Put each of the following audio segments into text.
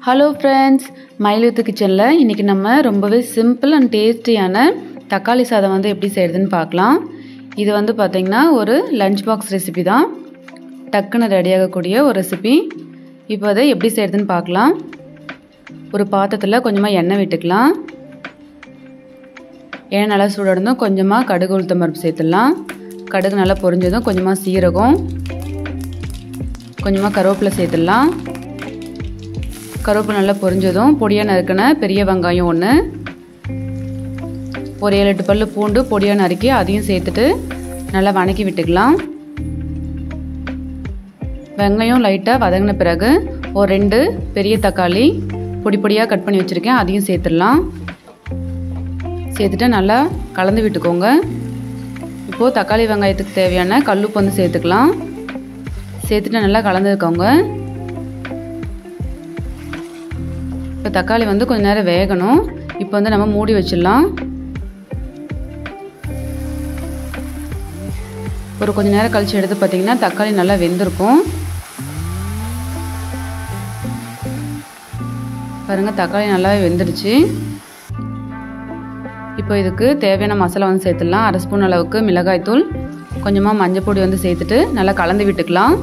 Hello friends, மயிலுத்து கிச்சனில் இன்றைக்கி நம்ம ரொம்பவே சிம்பிள் அண்ட் டேஸ்டியான தக்காளி சாதம் வந்து எப்படி செய்கிறதுன்னு பார்க்கலாம். இது வந்து பார்த்திங்கன்னா ஒரு லஞ்ச் பாக்ஸ் ரெசிபி தான். டக்குன்னு ரெடியாகக்கூடிய ஒரு ரெசிபி. இப்போ அதை எப்படி செய்கிறதுன்னு பார்க்கலாம். ஒரு பாத்திரத்தில் கொஞ்சமாக எண்ணெய் விட்டுக்கலாம். எண்ணெய் நல்லா சூடானதும் கொஞ்சமாக கடுகு உளுத்தம் பருப்பு சேர்த்துடலாம். கடுகு நல்லா பொரிஞ்சதும் கொஞ்சமாக சீரகம், கொஞ்சமாக கருவேப்பிலை சேர்த்துடலாம். கருவேப்பிலை நல்லா பொரிஞ்சதும் பொடியாக நறுக்கின பெரிய வெங்காயம் ஒன்று, ஒரு 7-8 பல்லு பூண்டு பொடியாக நறுக்கி அதையும் சேர்த்துட்டு நல்லா வதக்கி விட்டுக்கலாம். வெங்காயம் லைட்டாக வதங்கின பிறகு ஒரு 2 பெரிய தக்காளி பொடி பொடியாக கட் பண்ணி வச்சுருக்கேன், அதையும் சேர்த்துடலாம். சேர்த்துட்டு நல்லா கலந்து விட்டுக்கோங்க. இப்போது தக்காளி வெங்காயத்துக்கு தேவையான கல்லுப்பு வந்து சேர்த்துக்கலாம். சேர்த்துட்டு நல்லா கலந்துக்கோங்க. இப்போ தக்காளி வந்து கொஞ்சம் நேரம் வேகணும். இப்போ வந்து நம்ம மூடி வச்சிடலாம். ஒரு கொஞ்சம் நேரம் கழிச்சு எடுத்து பார்த்திங்கன்னா தக்காளி நல்லா வெந்திருக்கும். பாருங்கள், தக்காளி நல்லாவே வெந்துடுச்சு. இப்போ இதுக்கு தேவையான மசாலா வந்து சேர்த்துடலாம். 1/2 ஸ்பூன் அளவுக்கு மிளகாய்த்தூள், கொஞ்சமாக மஞ்சள் பொடி வந்து சேர்த்துட்டு நல்லா கலந்து விட்டுக்கலாம்.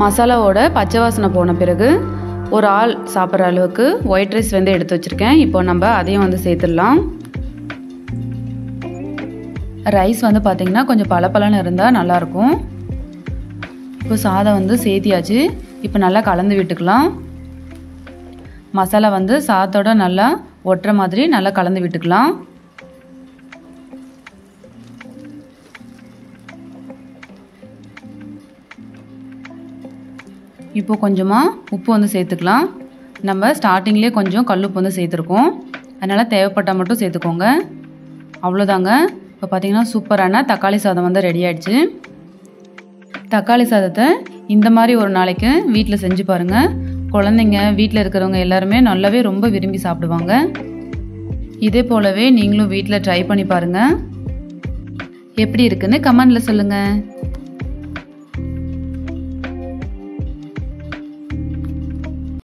மசாலாவோட பச்சை வாசனை போன பிறகு ஒரு ஆள் சாப்பிட்ற அளவுக்கு ஒயிட் ரைஸ் வந்து எடுத்து வச்சுருக்கேன். இப்போ நம்ம அதையும் வந்து சேர்த்துடலாம். ரைஸ் வந்து பார்த்திங்கன்னா கொஞ்சம் பளபளன்னு இருந்தால் நல்லாயிருக்கும். இப்போ சாதம் வந்து சேர்த்தியாச்சு. இப்போ நல்லா கலந்து விட்டுக்கலாம். மசாலா வந்து சாதத்தோட நல்லா ஒட்டுற மாதிரி நல்லா கலந்து விட்டுக்கலாம். இப்போ கொஞ்சமாக உப்பு வந்து சேர்த்துக்கலாம். நம்ம ஸ்டார்டிங்லேயே கொஞ்சம் கல்லுப்பு வந்து சேர்த்துருக்கோம், அதனால் தேவைப்பட்டால் மட்டும் சேர்த்துக்கோங்க. அவ்வளோதாங்க. இப்போ பார்த்திங்கன்னா சூப்பரான தக்காளி சாதம் வந்து ரெடி ஆகிடுச்சு. தக்காளி சாதத்தை இந்த மாதிரி ஒரு நாளைக்கு வீட்டில் செஞ்சு பாருங்கள். குழந்தைங்க, வீட்டில் இருக்கிறவங்க எல்லாருமே நல்லாவே ரொம்ப விரும்பி சாப்பிடுவாங்க. இதே போலவே நீங்களும் வீட்டில் ட்ரை பண்ணி பாருங்கள். எப்படி இருக்குன்னு கமெண்டில் சொல்லுங்கள்.